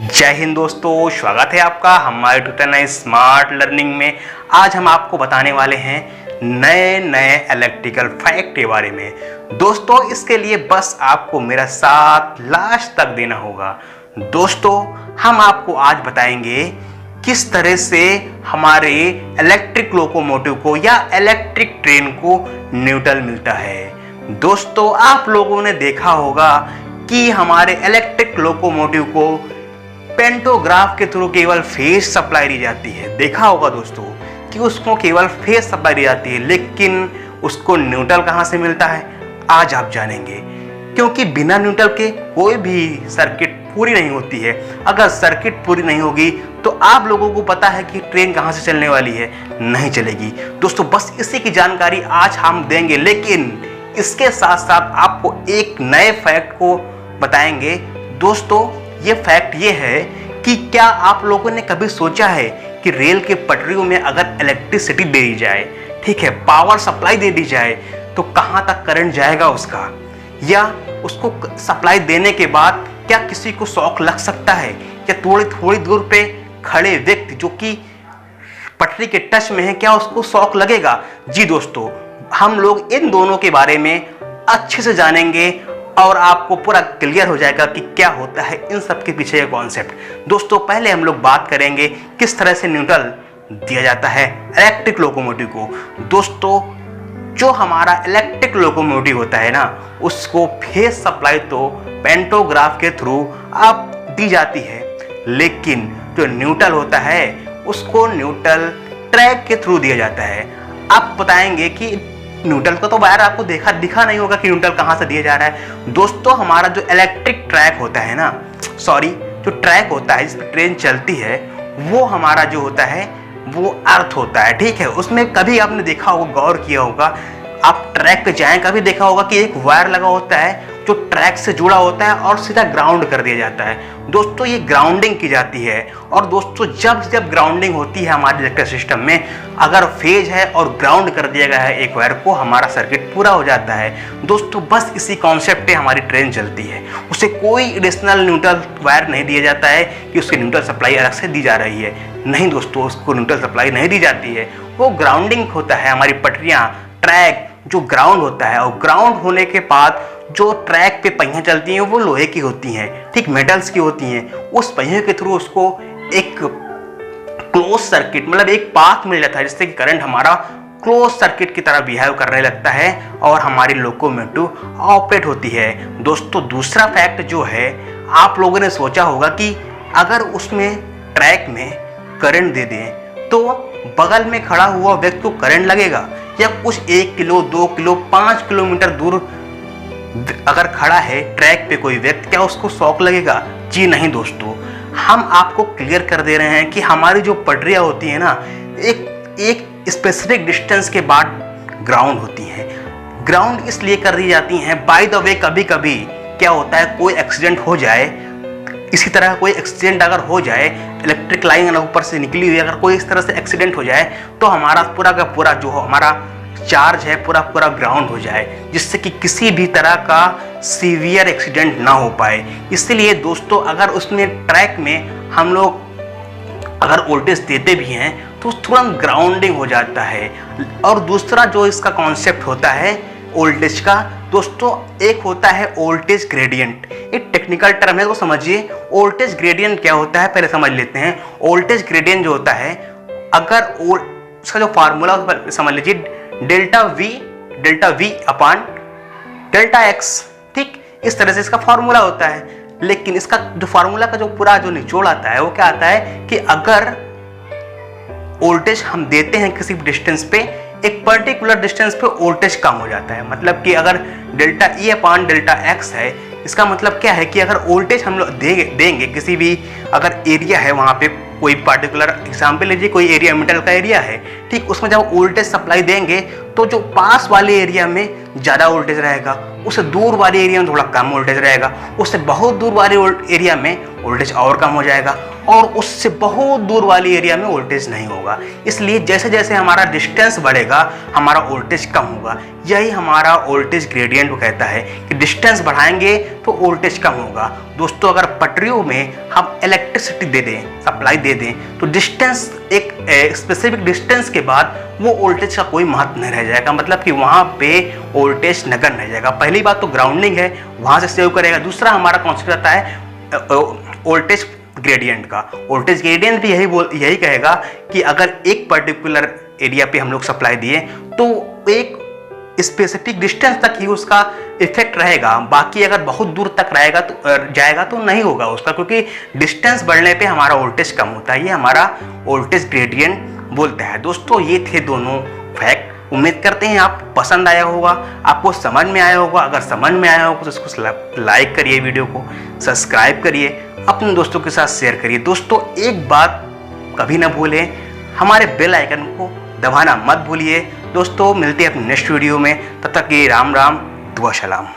जय हिंद दोस्तों, स्वागत है आपका हमारे ट्यूटर नए स्मार्ट लर्निंग में। आज हम आपको बताने वाले हैं नए नए इलेक्ट्रिकल फैक्ट के बारे में। दोस्तों, इसके लिए बस आपको मेरा साथ लास्ट तक देना होगा। दोस्तों, हम आपको आज बताएंगे किस तरह से हमारे इलेक्ट्रिक लोकोमोटिव को या इलेक्ट्रिक ट्रेन को न्यूट्रल मिलता है। दोस्तों, आप लोगों ने देखा होगा कि हमारे इलेक्ट्रिक लोकोमोटिव को पेंटोग्राफ के थ्रू केवल फेज सप्लाई दी जाती है। देखा होगा दोस्तों कि उसको केवल फेज सप्लाई दी जाती है, लेकिन उसको न्यूट्रल कहां से मिलता है आज आप जानेंगे। क्योंकि बिना न्यूट्रल के कोई भी सर्किट पूरी नहीं होती है। अगर सर्किट पूरी नहीं होगी तो आप लोगों को पता है कि ट्रेन कहां से चलने वाली है, नहीं चलेगी। दोस्तों, बस इसी की जानकारी आज हम देंगे, लेकिन इसके साथ साथ आपको एक नए फैक्ट को बताएंगे। दोस्तों, ये फैक्ट ये है कि क्या आप लोगों ने कभी सोचा है कि रेल के पटरियों में अगर इलेक्ट्रिसिटी दे दी जाए, ठीक है, पावर सप्लाई दे दी जाए, तो कहां तक करंट जाएगा उसका, या उसको सप्लाई देने के बाद क्या किसी को शॉक लग सकता है, या थोड़ी थोड़ी दूर पे खड़े व्यक्ति जो कि पटरी के टच में है, क्या उसको शॉक लगेगा? जी दोस्तों, हम लोग इन दोनों के बारे में अच्छे से जानेंगे और आपको पूरा क्लियर हो जाएगा कि क्या होता है इन सब के पीछे का कॉन्सेप्ट। दोस्तों, पहले हम लोग बात करेंगे किस तरह से न्यूट्रल दिया जाता है इलेक्ट्रिक लोकोमोटिव को। दोस्तों, जो हमारा इलेक्ट्रिक लोकोमोटिव होता है ना, उसको फेज सप्लाई तो पेंटोग्राफ के थ्रू आप दी जाती है, लेकिन जो न्यूट्रल होता है उसको न्यूट्रल ट्रैक के थ्रू दिया जाता है। आप बताएंगे कि न्यूट्रल का तो बाहर आपको दिखा नहीं होगा कि न्यूट्रल कहां से दिया जा रहा है। दोस्तों, हमारा जो इलेक्ट्रिक ट्रैक होता है ना, जो ट्रैक होता है जिस पर ट्रेन चलती है, वो हमारा जो होता है वो अर्थ होता है, ठीक है। उसमें कभी आपने देखा होगा, गौर किया होगा, आप ट्रैक पे जाएं, कभी देखा होगा कि एक वायर लगा होता है जो ट्रैक से जुड़ा होता है और सीधा ग्राउंड कर दिया जाता है। दोस्तों, ये ग्राउंडिंग की जाती है। और दोस्तों, जब ग्राउंडिंग होती है हमारे इलेक्ट्रिक सिस्टम में, अगर फेज है और ग्राउंड कर दिया गया है एक वायर को, हमारा सर्किट पूरा हो जाता है। दोस्तों, बस इसी कॉन्सेप्ट पे हमारी ट्रेन चलती है। उसे कोई एडिशनल न्यूट्रल वायर नहीं दिया जाता है कि उसकी न्यूट्रल सप्लाई अलग से दी जा रही है। नहीं दोस्तों, उसको न्यूट्रल सप्लाई नहीं दी जाती है। वो ग्राउंडिंग होता है। हमारी पटरियाँ, ट्रैक जो ग्राउंड होता है, और ग्राउंड होने के बाद जो ट्रैक पे पहियां चलती हैं वो लोहे की होती हैं, ठीक, मेटल्स की होती हैं। उस पहियों के थ्रू उसको एक क्लोज सर्किट, मतलब एक पाथ मिल जाता है जिससे कि करंट हमारा क्लोज सर्किट की तरह बिहेव करने लगता है और हमारी लोकोमोटिव ऑपरेट होती है। दोस्तों, दूसरा फैक्ट जो है, आप लोगों ने सोचा होगा कि अगर उसमें ट्रैक में करंट दे दें तो बगल में खड़ा हुआ व्यक्ति को करंट लगेगा, या कुछ 1 किलो 2 किलो 5 किलोमीटर दूर अगर खड़ा है ट्रैक पे कोई व्यक्ति, क्या उसको शॉक लगेगा? जी नहीं दोस्तों, हम आपको क्लियर कर दे रहे हैं कि हमारी जो पटरियाँ होती हैं ना, एक स्पेसिफिक डिस्टेंस के बाद ग्राउंड होती हैं। ग्राउंड इसलिए कर दी जाती हैं, बाय द वे कभी कभी क्या होता है, कोई एक्सीडेंट हो जाए, इसी तरह कोई एक्सीडेंट अगर हो जाए, इलेक्ट्रिक लाइन ऊपर से निकली हुई, अगर कोई इस तरह से एक्सीडेंट हो जाए तो हमारा पूरा का पूरा जो हमारा चार्ज है पूरा ग्राउंड हो जाए, जिससे कि किसी भी तरह का सीवियर एक्सीडेंट ना हो पाए। इसलिए दोस्तों, अगर उसमें ट्रैक में हम लोग अगर वोल्टेज देते भी हैं तो तुरंत ग्राउंडिंग हो जाता है। और दूसरा जो इसका कॉन्सेप्ट होता है वोल्टेज का, दोस्तों, एक होता है वोल्टेज ग्रेडियंट। एक टेक्निकल टर्म है, वो समझिए। वोल्टेज ग्रेडियंट क्या होता है पहले समझ लेते हैं। वोल्टेज ग्रेडियंट जो होता है, अगर उसका जो फार्मूला समझ लीजिए, delta we upon delta x, ठीक, इस तरह से इसका फार्मूला होता है। लेकिन इसका जो फार्मूला का जो पूरा जो निचोड़ आता है वो क्या आता है कि अगर वोल्टेज हम देते हैं किसी डिस्टेंस पे, एक पर्टिकुलर डिस्टेंस पे वोल्टेज कम हो जाता है। मतलब कि अगर delta E upon delta x है, इसका मतलब क्या है कि अगर वोल्टेज हम लोग देंगे किसी भी, अगर एरिया है वहाँ पे, कोई पर्टिकुलर एग्जाम्पल लीजिए, कोई एरिया मेटल का एरिया है, ठीक, उसमें जब वोल्टेज सप्लाई देंगे तो जो पास वाले एरिया में ज़्यादा वोल्टेज रहेगा, उससे दूर वाले एरिया में थोड़ा कम वोल्टेज रहेगा, उससे बहुत दूर वाले एरिया में वोल्टेज और कम हो जाएगा, और उससे बहुत दूर वाली एरिया में वोल्टेज नहीं होगा। इसलिए जैसे जैसे हमारा डिस्टेंस बढ़ेगा हमारा वोल्टेज कम होगा। यही हमारा वोल्टेज ग्रेडियंट कहता है कि डिस्टेंस बढ़ाएंगे तो वोल्टेज कम होगा। दोस्तों अगर पटरियों में हम इलेक्ट्रिसिटी दे दें, सप्लाई दे दें, तो डिस्टेंस एक स्पेसिफिक डिस्टेंस के बाद वो वोल्टेज का कोई महत्व नहीं रह जाएगा, मतलब कि वहाँ पे वोल्टेज नगण्य रह जाएगा। पहली बात तो ग्राउंडिंग है, वहाँ से सेव करेगा। दूसरा हमारा कॉन्सेप्ट आता है वोल्टेज ग्रेडियंट का। वोल्टेज ग्रेडियंट भी यही कहेगा कि अगर एक पर्टिकुलर एरिया पे हम लोग सप्लाई दिए तो एक स्पेसिफिक डिस्टेंस तक ही उसका इफेक्ट रहेगा, बाकी अगर बहुत दूर तक रहेगा तो जाएगा तो नहीं होगा उसका, क्योंकि डिस्टेंस बढ़ने पे हमारा वोल्टेज कम होता है। ये हमारा वोल्टेज ग्रेडियंट बोलता है। दोस्तों ये थे दोनों फैक्ट। उम्मीद करते हैं आप पसंद आया होगा, आपको समझ में आया होगा। अगर समझ में आया होगा तो इसको लाइक करिए, वीडियो को सब्सक्राइब करिए, अपने दोस्तों के साथ शेयर करिए। दोस्तों एक बात कभी ना भूलें, हमारे बेल आइकन को दबाना मत भूलिए। दोस्तों मिलते हैं अपने नेक्स्ट वीडियो में, तब तक ये राम राम दुआ सलाम।